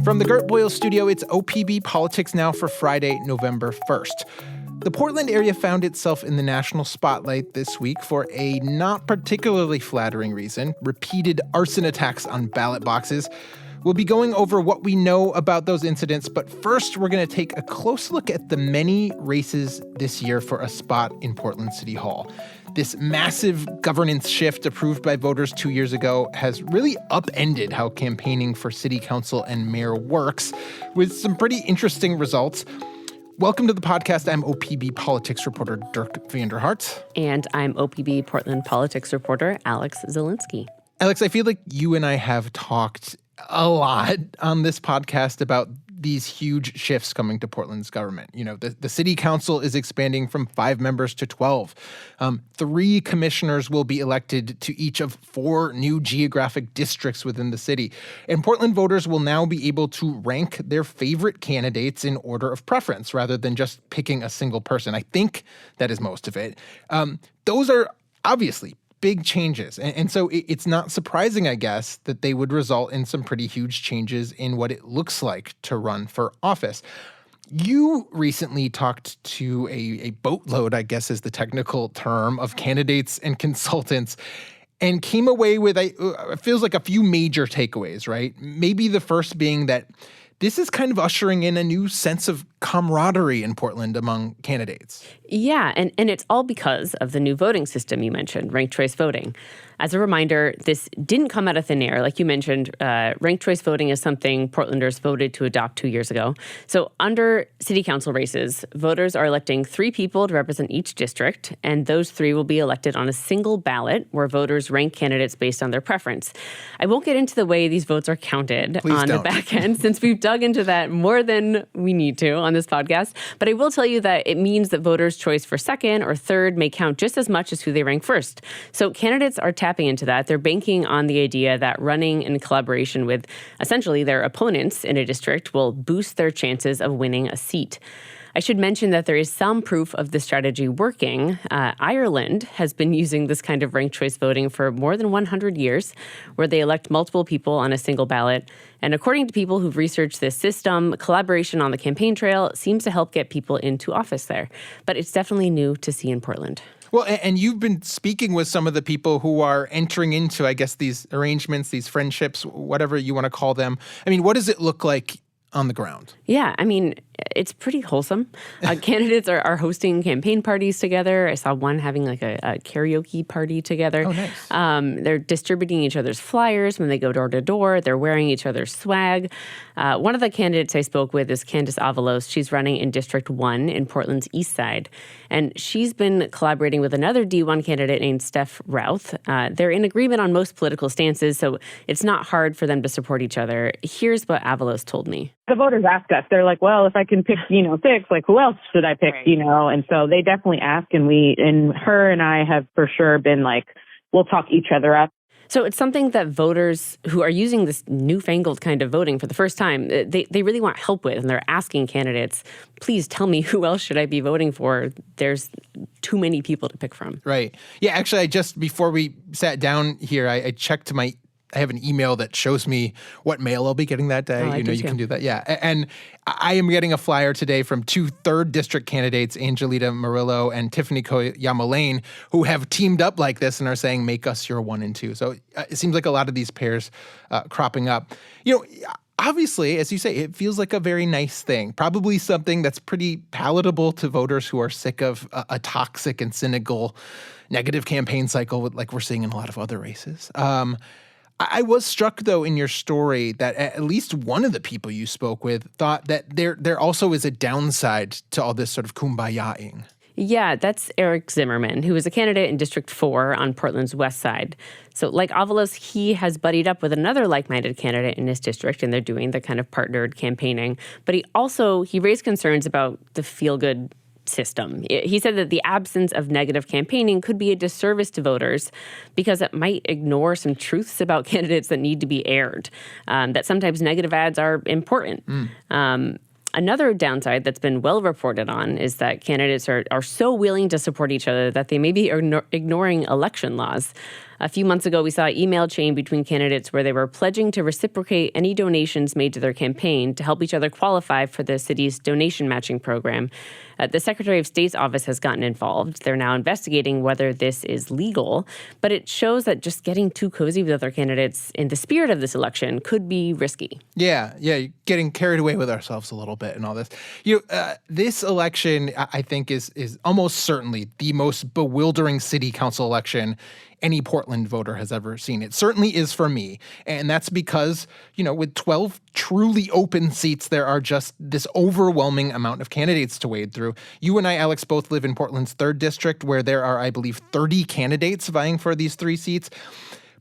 From the Gert Boyle studio, it's OPB Politics Now for Friday, November 1st. The Portland area found itself in the national spotlight this week for a not particularly flattering reason: repeated arson attacks on ballot boxes. We'll be going over what we know about those incidents, but first we're going to take a close look at the many races this year for a spot in Portland City Hall. This massive governance shift approved by voters 2 years ago has really upended how campaigning for city council and mayor works, with some pretty interesting results. Welcome to the podcast. I'm OPB politics reporter Dirk Vanderhart. And I'm OPB Portland politics reporter Alex Zielinski. Alex, I feel like you and I have talked a lot on this podcast about these huge shifts coming to Portland's government. You know, the city council is expanding from 5 members to 12. 3 commissioners will be elected to each of 4 new geographic districts within the city. And Portland voters will now be able to rank their favorite candidates in order of preference rather than just picking a single person. I think that is most of it. Those are obviously big changes. And so it's not surprising, I guess, that they would result in some pretty huge changes in what it looks like to run for office. You recently talked to a boatload, I guess is the technical term, of candidates and consultants, and came away with, it feels like, a few major takeaways, right? Maybe the first being that this is kind of ushering in a new sense of camaraderie in Portland among candidates. Yeah, and it's all because of the new voting system you mentioned, ranked choice voting. As a reminder, this didn't come out of thin air. Like you mentioned, ranked choice voting is something Portlanders voted to adopt 2 years ago. So under city council races, voters are electing 3 people to represent each district, and those 3 will be elected on a single ballot where voters rank candidates based on their preference. I won't get into the way these votes are counted the back end, since we've dug into that more than we need to on this podcast. But I will tell you that it means that voters' choice for second or third may count just as much as who they rank first. So candidates are tapping into that. They're banking on the idea that running in collaboration with essentially their opponents in a district will boost their chances of winning a seat. I should mention that there is some proof of this strategy working. Ireland has been using this kind of ranked choice voting for more than 100 years, where they elect multiple people on a single ballot. And according to people who've researched this system, collaboration on the campaign trail seems to help get people into office there. But it's definitely new to see in Portland. Well, and you've been speaking with some of the people who are entering into, I guess, these arrangements, these friendships, whatever you want to call them. I mean, what does it look like on the ground? Yeah, I mean, it's pretty wholesome. Candidates are hosting campaign parties together. I saw one having like a karaoke party together. Oh, nice. They're distributing each other's flyers when they go door to door. They're wearing each other's swag. One of the candidates I spoke with is Candace Avalos. She's running in District 1 in Portland's East Side. And she's been collaborating with another D1 candidate named Steph Routh. They're in agreement on most political stances, so it's not hard for them to support each other. Here's what Avalos told me. The voters ask us, they're like, well, if I can pick, 6, like, who else should I pick, Right. And so they definitely ask, and her and I have for sure been like, we'll talk each other up. So it's something that voters who are using this newfangled kind of voting for the first time, they really want help with, and they're asking candidates, please tell me who else should I be voting for? There's too many people to pick from. Right. Yeah, actually, before we sat down here, I checked I have an email that shows me what mail I'll be getting that day. Oh, you can do that. Yeah. And I am getting a flyer today from 2 3rd district candidates, Angelita Murillo and Tiffany Yamalane, who have teamed up like this and are saying, make us your 1 and 2. So it seems like a lot of these pairs cropping up. Obviously, as you say, it feels like a very nice thing, probably something that's pretty palatable to voters who are sick of a toxic and cynical negative campaign cycle like we're seeing in a lot of other races. I was struck, though, in your story that at least one of the people you spoke with thought that there also is a downside to all this sort of kumbaya-ing. Yeah, that's Eric Zimmerman, who is a candidate in District 4 on Portland's west side. So like Avalos, he has buddied up with another like-minded candidate in his district, and they're doing the kind of partnered campaigning. But he raised concerns about the feel-good system. He said that the absence of negative campaigning could be a disservice to voters because it might ignore some truths about candidates that need to be aired, that sometimes negative ads are important. Another downside that's been well reported on is that candidates are so willing to support each other that they may be ignoring election laws. A few months ago, we saw an email chain between candidates where they were pledging to reciprocate any donations made to their campaign to help each other qualify for the city's donation matching program. The Secretary of State's office has gotten involved. They're now investigating whether this is legal, but it shows that just getting too cozy with other candidates in the spirit of this election could be risky. Yeah, getting carried away with ourselves a little bit and all this. This election, I think, is almost certainly the most bewildering city council election any Portland voter has ever seen. It certainly is for me. And that's because, with 12 truly open seats, there are just this overwhelming amount of candidates to wade through. You and I, Alex, both live in Portland's 3rd district, where there are, I believe, 30 candidates vying for these 3 seats.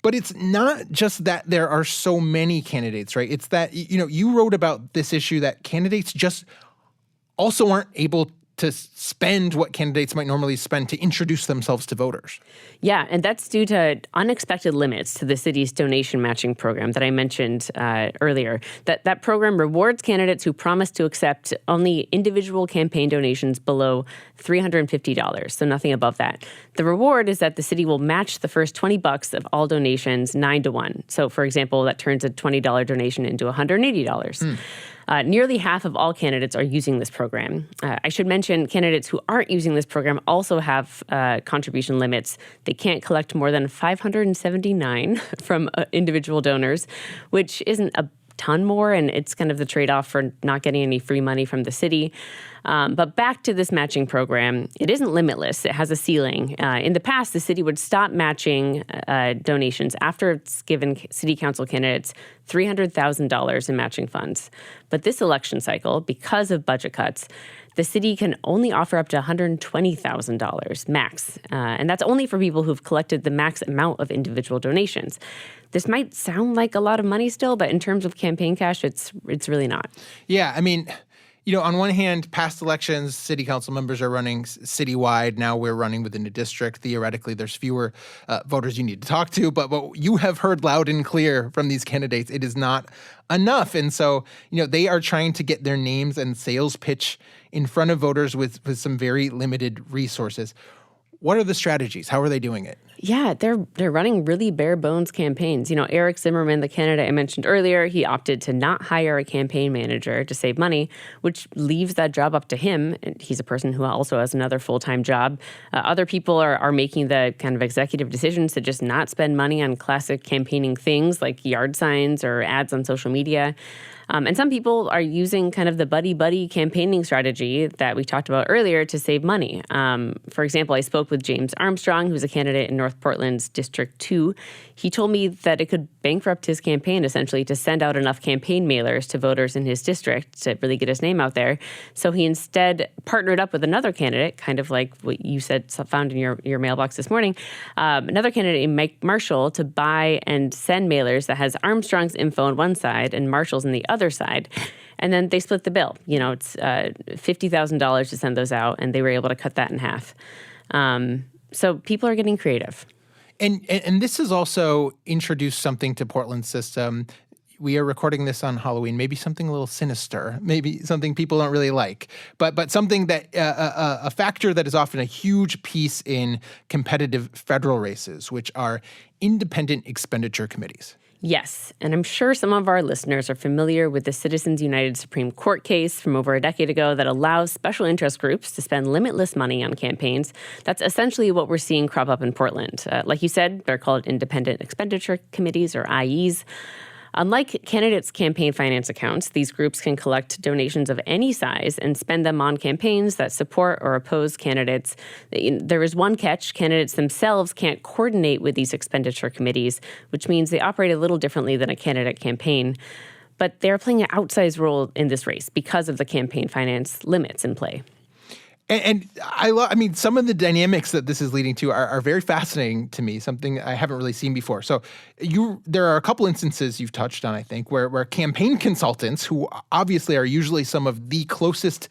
But it's not just that there are so many candidates, right? It's that, you wrote about this issue that candidates just also aren't able to spend what candidates might normally spend to introduce themselves to voters. Yeah, and that's due to unexpected limits to the city's donation matching program that I mentioned earlier. That program rewards candidates who promise to accept only individual campaign donations below $350, so nothing above that. The reward is that the city will match the first $20 of all donations 9-1. So, for example, that turns a $20 donation into $180. Nearly half of all candidates are using this program. I should mention candidates who aren't using this program also have contribution limits. They can't collect more than $579 from individual donors, which isn't a ton more, and it's kind of the trade-off for not getting any free money from the city. But back to this matching program, it isn't limitless. It has a ceiling. In the past, the city would stop matching donations after it's given city council candidates $300,000 in matching funds. But this election cycle, because of budget cuts, the city can only offer up to $120,000 max. And that's only for people who've collected the max amount of individual donations. This might sound like a lot of money still, but in terms of campaign cash, it's really not. Yeah, I mean, on one hand, past elections, city council members are running citywide. Now we're running within a district. Theoretically, there's fewer voters you need to talk to. But what you have heard loud and clear from these candidates, it is not enough. And so, they are trying to get their names and sales pitch in front of voters with some very limited resources. What are the strategies? How are they doing it? Yeah, they're running really bare bones campaigns. Eric Zimmerman, the candidate I mentioned earlier, he opted to not hire a campaign manager to save money, which leaves that job up to him. And he's a person who also has another full-time job. Other people are making the kind of executive decisions to just not spend money on classic campaigning things like yard signs or ads on social media. And some people are using kind of the buddy-buddy campaigning strategy that we talked about earlier to save money. For example, I spoke with James Armstrong, who's a candidate in North Portland's District 2. He told me that it could bankrupt his campaign, essentially, to send out enough campaign mailers to voters in his district to really get his name out there. So he instead partnered up with another candidate, kind of like what you said found in your mailbox this morning, another candidate, Mike Marshall, to buy and send mailers that has Armstrong's info on one side and Marshall's on the other side. And then they split the bill. It's $50,000 to send those out, and they were able to cut that in half. So people are getting creative. And this has also introduced something to Portland's system. We are recording this on Halloween, maybe something a little sinister, maybe something people don't really like, but something that a factor that is often a huge piece in competitive federal races, which are independent expenditure committees. Yes, and I'm sure some of our listeners are familiar with the Citizens United Supreme Court case from over a decade ago that allows special interest groups to spend limitless money on campaigns. That's essentially what we're seeing crop up in Portland. Like you said, they're called independent expenditure committees, or IEs. Unlike candidates' campaign finance accounts, these groups can collect donations of any size and spend them on campaigns that support or oppose candidates. There is one catch: candidates themselves can't coordinate with these expenditure committees, which means they operate a little differently than a candidate campaign. But they're playing an outsized role in this race because of the campaign finance limits in play. And I mean, some of the dynamics that this is leading to are very fascinating to me, something I haven't really seen before. So there are a couple instances you've touched on, I think, where campaign consultants, who obviously are usually some of the closest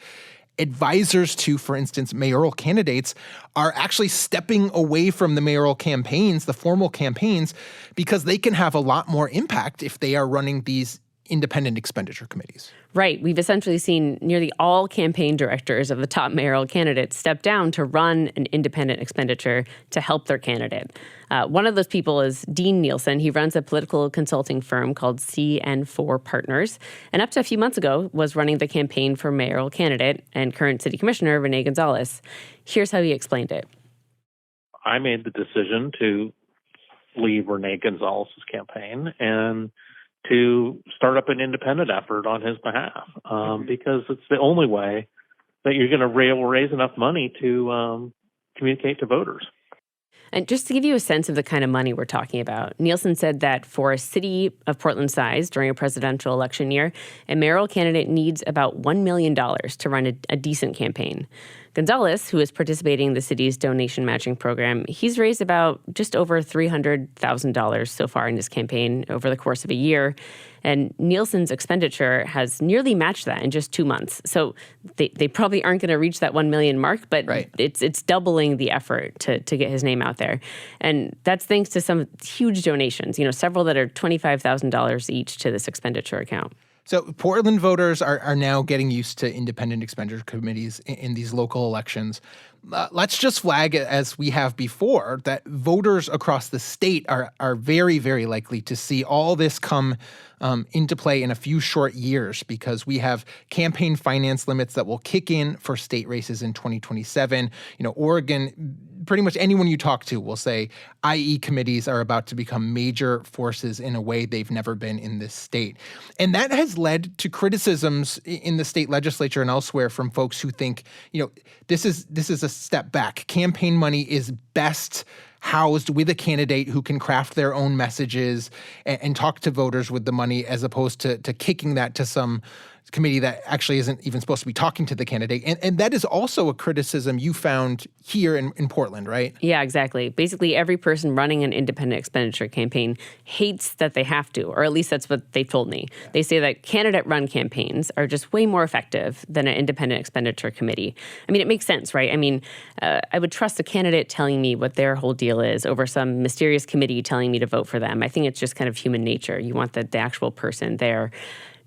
advisors to, for instance, mayoral candidates, are actually stepping away from the mayoral campaigns, the formal campaigns, because they can have a lot more impact if they are running these independent expenditure committees. Right. We've essentially seen nearly all campaign directors of the top mayoral candidates step down to run an independent expenditure to help their candidate. One of those people is Dean Nielsen. He runs a political consulting firm called CN4 Partners, and up to a few months ago was running the campaign for mayoral candidate and current city commissioner Rene Gonzalez. Here's how he explained it. I made the decision to leave Rene Gonzalez's campaign and to start up an independent effort on his behalf, because it's the only way that you're going to raise enough money to communicate to voters. And just to give you a sense of the kind of money we're talking about, Nielsen said that for a city of Portland's size during a presidential election year, a mayoral candidate needs about $1 million to run a decent campaign. Gonzalez, who is participating in the city's donation matching program, he's raised about just over $300,000 so far in his campaign over the course of a year. And Nielsen's expenditure has nearly matched that in just 2 months. So they probably aren't going to reach that 1 million mark, but it's doubling the effort to get his name out there. And that's thanks to some huge donations, several that are $25,000 each to this expenditure account. So Portland voters are now getting used to independent expenditure committees in these local elections. Let's just flag, as we have before, that voters across the state are very, very likely to see all this come into play in a few short years, because we have campaign finance limits that will kick in for state races in 2027. Oregon, pretty much anyone you talk to will say IE committees are about to become major forces in a way they've never been in this state. And that has led to criticisms in the state legislature and elsewhere from folks who think, this is a step back. Campaign money is best housed with a candidate who can craft their own messages and talk to voters with the money, as opposed to kicking that to some committee that actually isn't even supposed to be talking to the candidate. And that is also a criticism you found here in Portland, right? Yeah, exactly. Basically, every person running an independent expenditure campaign hates that they have to, or at least that's what they told me. Yeah. They say that candidate-run campaigns are just way more effective than an independent expenditure committee. I mean, it makes sense, right? I mean, I would trust a candidate telling me what their whole deal is over some mysterious committee telling me to vote for them. I think it's just kind of human nature. You want the actual person there.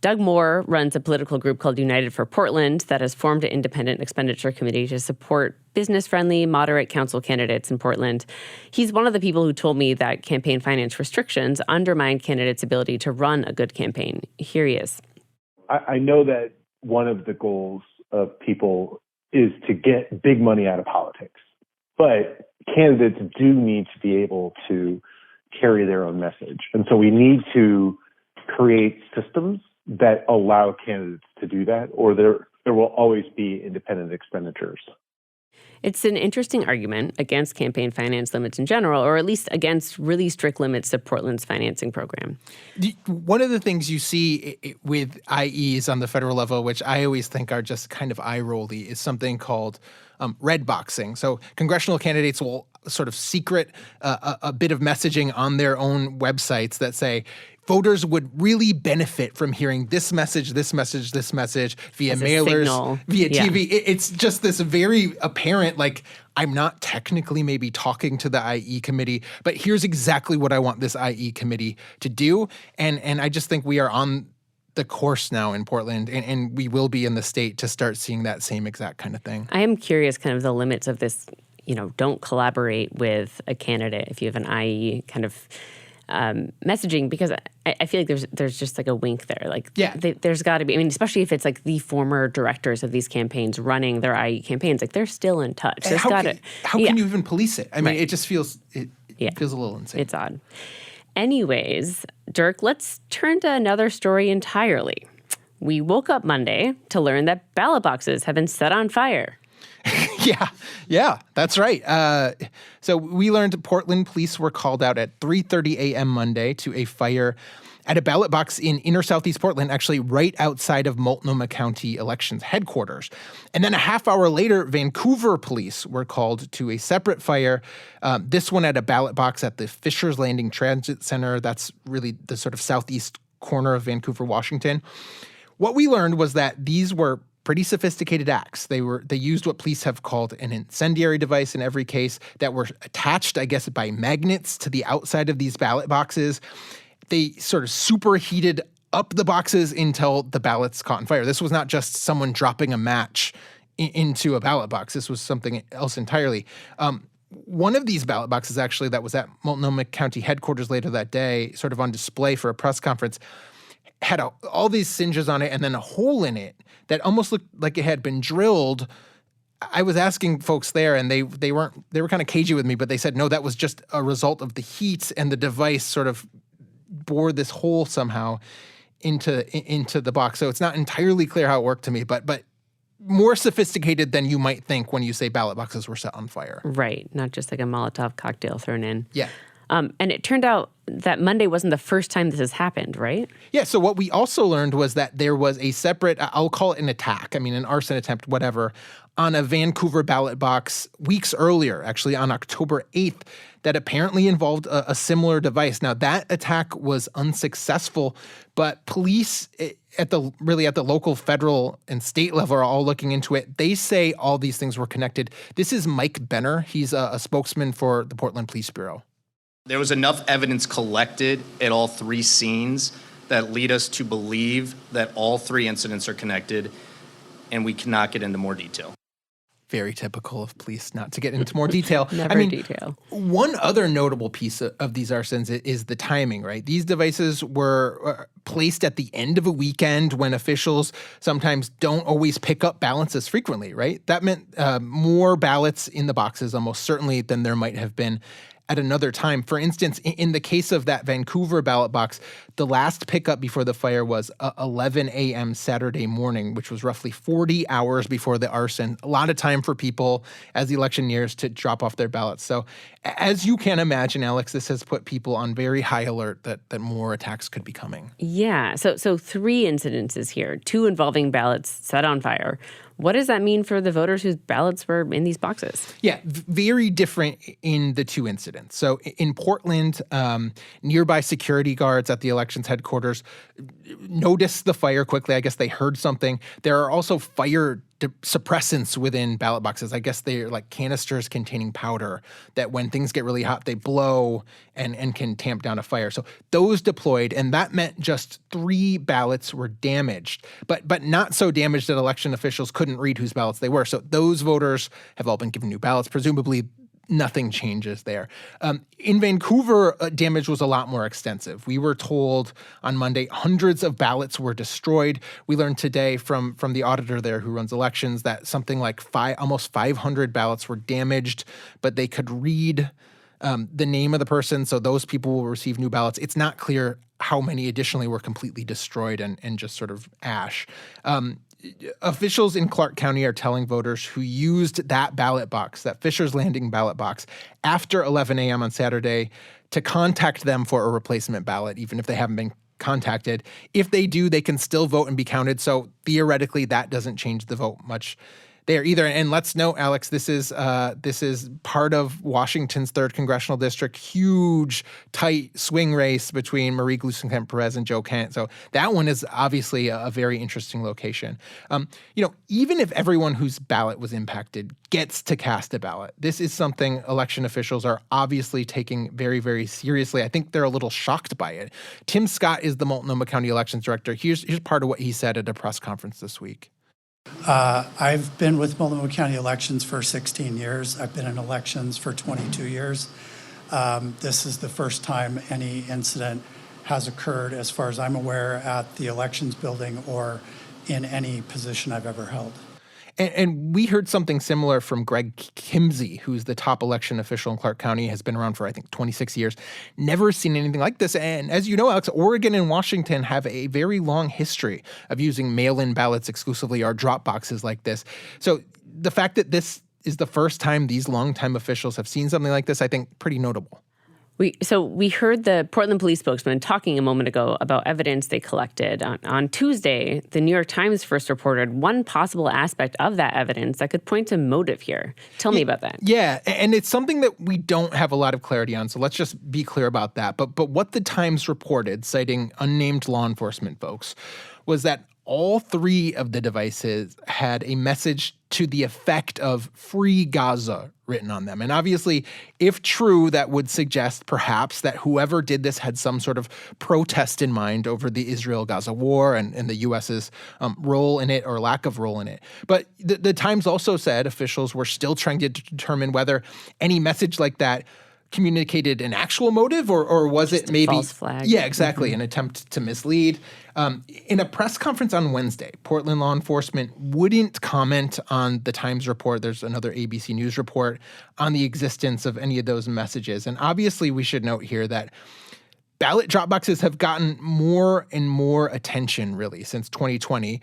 Doug Moore runs a political group called United for Portland that has formed an independent expenditure committee to support business-friendly, moderate council candidates in Portland. He's one of the people who told me that campaign finance restrictions undermine candidates' ability to run a good campaign. Here he is. I know that one of the goals of people is to get big money out of politics, but candidates do need to be able to carry their own message. And so we need to create systems that allow candidates to do that, or there will always be independent expenditures. It's an interesting argument against campaign finance limits in general, or at least against really strict limits to Portland's financing program. One of the things you see with IEs on the federal level, which I always think are just kind of eye-rolly, is something called red boxing. So congressional candidates will sort of secret a bit of messaging on their own websites that say, voters would really benefit from hearing this message via mailers, via TV. It's just this very apparent, I'm not technically maybe talking to the IE committee, but here's exactly what I want this IE committee to do. And I just think we are on the course now in Portland, and we will be in the state to start seeing that same exact kind of thing. I am curious kind of the limits of this, don't collaborate with a candidate if you have an IE kind of messaging, because I feel like there's just a wink there. There's got to be, especially if it's the former directors of these campaigns running their IE campaigns, they're still in touch. How can you even police it? It just feels, it feels a little insane. It's odd. Anyways, Dirk, let's turn to another story entirely. We woke up Monday to learn that ballot boxes have been set on fire. Yeah, that's right. So we learned Portland police were called out at 3:30 a.m. Monday to a fire at a ballot box in inner southeast Portland, actually right outside of Multnomah County Elections headquarters. And then a half hour later, Vancouver police were called to a separate fire, this one at a ballot box at the Fisher's Landing Transit Center. That's really the sort of southeast corner of Vancouver, Washington. What we learned was that these were pretty sophisticated acts. They used what police have called an incendiary device in every case that were attached, I guess, by magnets to the outside of these ballot boxes. They sort of superheated up the boxes until the ballots caught on fire. This was not just someone dropping a match into a ballot box. This was something else entirely. One of these ballot boxes, actually, that was at Multnomah County headquarters later that day, sort of on display for a press conference, had all these singes on it and then a hole in it that almost looked like it had been drilled. I was asking folks there, and they were kind of cagey with me, but they said, no, that was just a result of the heat, and the device sort of bored this hole somehow into the box. So it's not entirely clear how it worked to me, but more sophisticated than you might think when you say ballot boxes were set on fire. Right, not just like a Molotov cocktail thrown in. Yeah. And it turned out that Monday wasn't the first time this has happened, right? Yeah, so what we also learned was that there was a separate, I'll call it an attack, an arson attempt, whatever, on a Vancouver ballot box weeks earlier, actually on October 8th, that apparently involved a similar device. Now, that attack was unsuccessful, but police at the local, federal, and state level are all looking into it. They say all these things were connected. This is Mike Benner. He's a spokesman for the Portland Police Bureau. There was enough evidence collected at all three scenes that lead us to believe that all three incidents are connected, and we cannot get into more detail. Very typical of police not to get into more detail. Never detail. One other notable piece of these arsons is the timing, right? These devices were placed at the end of a weekend when officials sometimes don't always pick up ballots as frequently, right? That meant more ballots in the boxes almost certainly than there might have been at another time. For instance, in the case of that Vancouver ballot box, the last pickup before the fire was 11 a.m. Saturday morning, which was roughly 40 hours before the arson. A lot of time for people as the election nears to drop off their ballots. So as you can imagine, Alex, this has put people on very high alert that more attacks could be coming. Yeah. So 3 incidences here, 2 involving ballots set on fire. What does that mean for the voters whose ballots were in these boxes? Yeah, very different in the 2 incidents. So in Portland, nearby security guards at the elections headquarters noticed the fire quickly. I guess they heard something. There are also fire suppressants within ballot boxes. I guess they're like canisters containing powder that when things get really hot, they blow and can tamp down a fire. So those deployed, and that meant just 3 ballots were damaged, but not so damaged that election officials couldn't read whose ballots they were. So those voters have all been given new ballots. Presumably, nothing changes there. In Vancouver, damage was a lot more extensive. We were told on Monday hundreds of ballots were destroyed. We learned today from the auditor there who runs elections that something like almost 500 ballots were damaged, but they could read the name of the person, so those people will receive new ballots. It's not clear how many additionally were completely destroyed and just sort of ash. Officials in Clark County are telling voters who used that ballot box, that Fisher's Landing ballot box, after 11 a.m. on Saturday to contact them for a replacement ballot, even if they haven't been contacted. If they do, they can still vote and be counted. So theoretically, that doesn't change the vote much there either. And let's note, Alex, this is part of Washington's 3rd Congressional District, huge, tight swing race between Marie Gluesenkamp-Perez and Joe Kent. So that one is obviously a very interesting location. Even if everyone whose ballot was impacted gets to cast a ballot, this is something election officials are obviously taking very, very seriously. I think they're a little shocked by it. Tim Scott is the Multnomah County Elections Director. Here's part of what he said at a press conference this week. I've been with Multnomah County Elections for 16 years. I've been in elections for 22 years. This is the first time any incident has occurred, as far as I'm aware, at the elections building or in any position I've ever held. And we heard something similar from Greg Kimsey, who's the top election official in Clark County, has been around for, I think, 26 years. Never seen anything like this. And as you know, Alex, Oregon and Washington have a very long history of using mail-in ballots exclusively or drop boxes like this. So the fact that this is the first time these longtime officials have seen something like this, I think, pretty notable. We heard the Portland police spokesman talking a moment ago about evidence they collected. On Tuesday, the New York Times first reported one possible aspect of that evidence that could point to motive here. Tell me about that. Yeah, and it's something that we don't have a lot of clarity on, so let's just be clear about that. But what the Times reported, citing unnamed law enforcement folks, was that all 3 of the devices had a message to the effect of "Free Gaza" written on them. And obviously, if true, that would suggest perhaps that whoever did this had some sort of protest in mind over the Israel-Gaza war and the U.S.'s role in it or lack of role in it. But the Times also said officials were still trying to determine whether any message like that communicated an actual motive or was Just it maybe false flag. Yeah, exactly, an attempt to mislead. In a press conference on Wednesday, Portland law enforcement wouldn't comment on the Times report. There's another ABC News report on the existence of any of those messages. And obviously, we should note here that ballot drop boxes have gotten more and more attention, really, since 2020.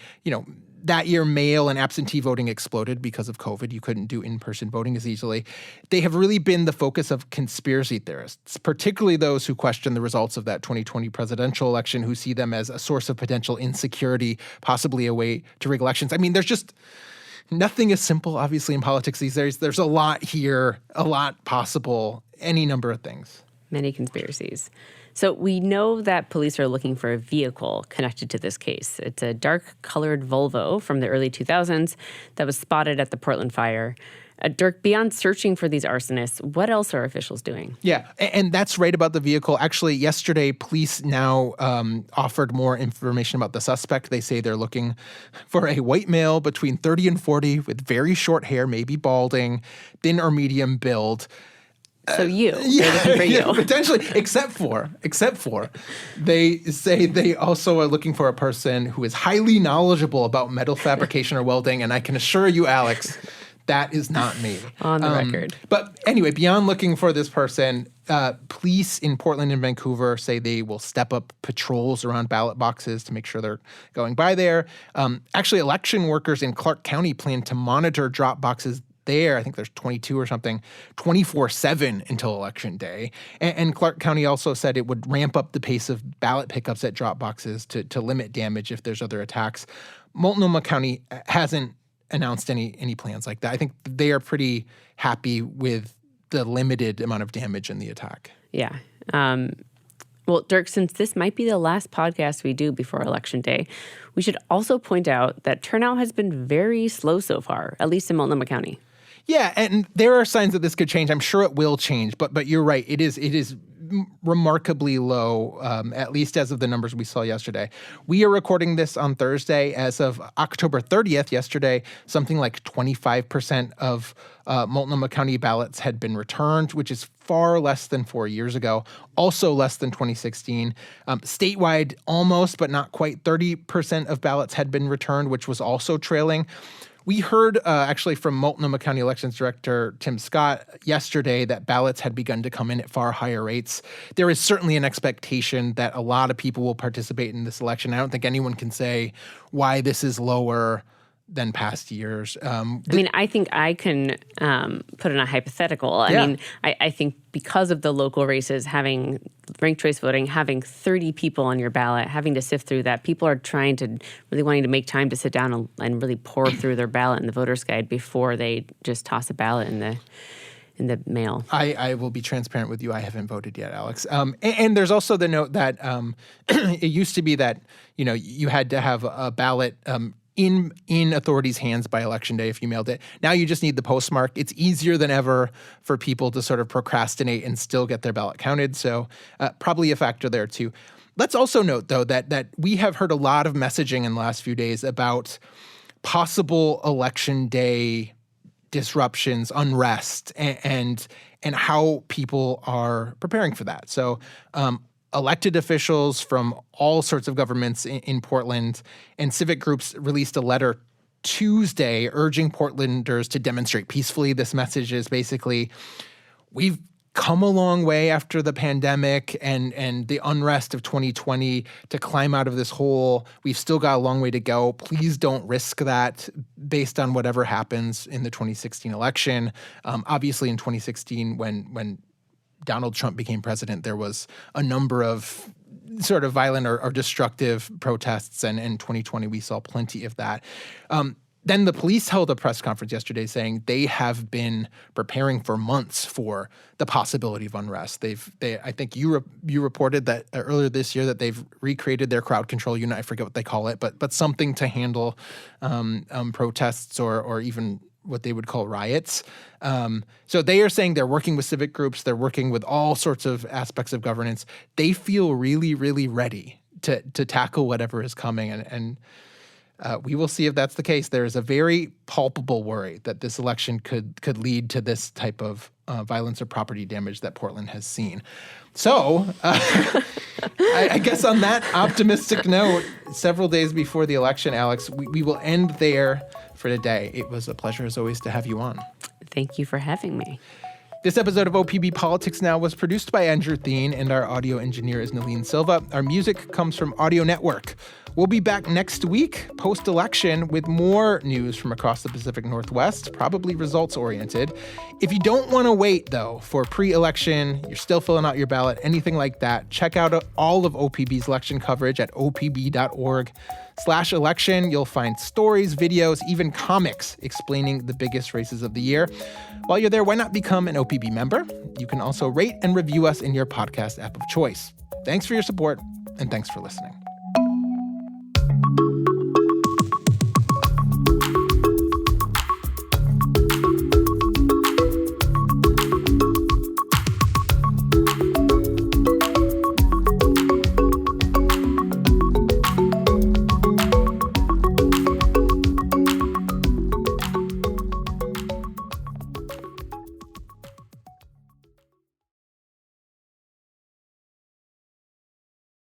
That year, mail and absentee voting exploded because of COVID. You couldn't do in-person voting as easily. They have really been the focus of conspiracy theorists, particularly those who question the results of that 2020 presidential election, who see them as a source of potential insecurity, possibly a way to rig elections. I mean, there's just nothing is simple, obviously, in politics these days. There's a lot here, a lot possible, any number of things. Many conspiracies. So we know that police are looking for a vehicle connected to this case. It's a dark-colored Volvo from the early 2000s that was spotted at the Portland fire. Dirk, beyond searching for these arsonists, what else are officials doing? Yeah, and that's right about the vehicle. Actually, yesterday, police now offered more information about the suspect. They say they're looking for a white male between 30 and 40 with very short hair, maybe balding, thin or medium build. So they're looking for you. Potentially, except for, they say they also are looking for a person who is highly knowledgeable about metal fabrication or welding, and I can assure you, Alex, that is not me. On the record. But anyway, beyond looking for this person, police in Portland and Vancouver say they will step up patrols around ballot boxes to make sure they're going by there. Actually, election workers in Clark County plan to monitor drop boxes there. I think there's 22 or something, 24/7 until Election Day. And Clark County also said it would ramp up the pace of ballot pickups at drop boxes to limit damage if there's other attacks. Multnomah County hasn't announced any plans like that. I think they are pretty happy with the limited amount of damage in the attack. Yeah. Well, Dirk, since this might be the last podcast we do before Election Day, we should also point out that turnout has been very slow so far, at least in Multnomah County. Yeah, and there are signs that this could change. I'm sure it will change, but you're right. It is remarkably low, at least as of the numbers we saw yesterday. We are recording this on Thursday. As of October 30th, yesterday, something like 25% of Multnomah County ballots had been returned, which is far less than 4 years ago, also less than 2016. Statewide, almost, but not quite 30% of ballots had been returned, which was also trailing. We heard actually from Multnomah County Elections Director Tim Scott yesterday that ballots had begun to come in at far higher rates. There is certainly an expectation that a lot of people will participate in this election. I don't think anyone can say why this is lower than past years. I think I can put in a hypothetical. I think because of the local races, having ranked choice voting, having 30 people on your ballot, having to sift through that, people are really wanting to make time to sit down and really pour through their ballot in the voter's guide before they just toss a ballot in the mail. I will be transparent with you. I haven't voted yet, Alex. And there's also the note that it used to be that, you had to have a ballot in authorities' hands by Election Day if you mailed it. Now you just need the postmark. It's easier than ever for people to sort of procrastinate and still get their ballot counted. So probably a factor there too. Let's also note, though, that we have heard a lot of messaging in the last few days about possible Election Day disruptions, unrest, and how people are preparing for that. So elected officials from all sorts of governments in Portland and civic groups released a letter Tuesday urging Portlanders to demonstrate peacefully. This message is basically, we've come a long way after the pandemic and the unrest of 2020 to climb out of this hole. We've still got a long way to go. Please don't risk that based on whatever happens in the 2016 election. Obviously, in 2016, when Donald Trump became president, there was a number of sort of violent or destructive protests, and in 2020 we saw plenty of that. Then the police held a press conference yesterday saying they have been preparing for months for the possibility of unrest. I think you reported that earlier this year that they've recreated their crowd control unit. I forget what they call it, but something to handle protests or even what they would call riots. So they are saying they're working with civic groups. They're working with all sorts of aspects of governance. They feel really, really ready to tackle whatever is coming. And we will see if that's the case. There is a very palpable worry that this election could lead to this type of violence or property damage that Portland has seen. So I guess on that optimistic note, several days before the election, Alex, we will end there for today. It was a pleasure, as always, to have you on. Thank you for having me. This episode of OPB Politics Now was produced by Andrew Thien, and our audio engineer is Nalin Silva. Our music comes from Audio Network. We'll be back next week, post-election, with more news from across the Pacific Northwest, probably results-oriented. If you don't want to wait, though, for pre-election, you're still filling out your ballot, anything like that, check out all of OPB's election coverage at opb.org/election. You'll find stories, videos, even comics explaining the biggest races of the year. While you're there, why not become an OPB member? You can also rate and review us in your podcast app of choice. Thanks for your support, and thanks for listening.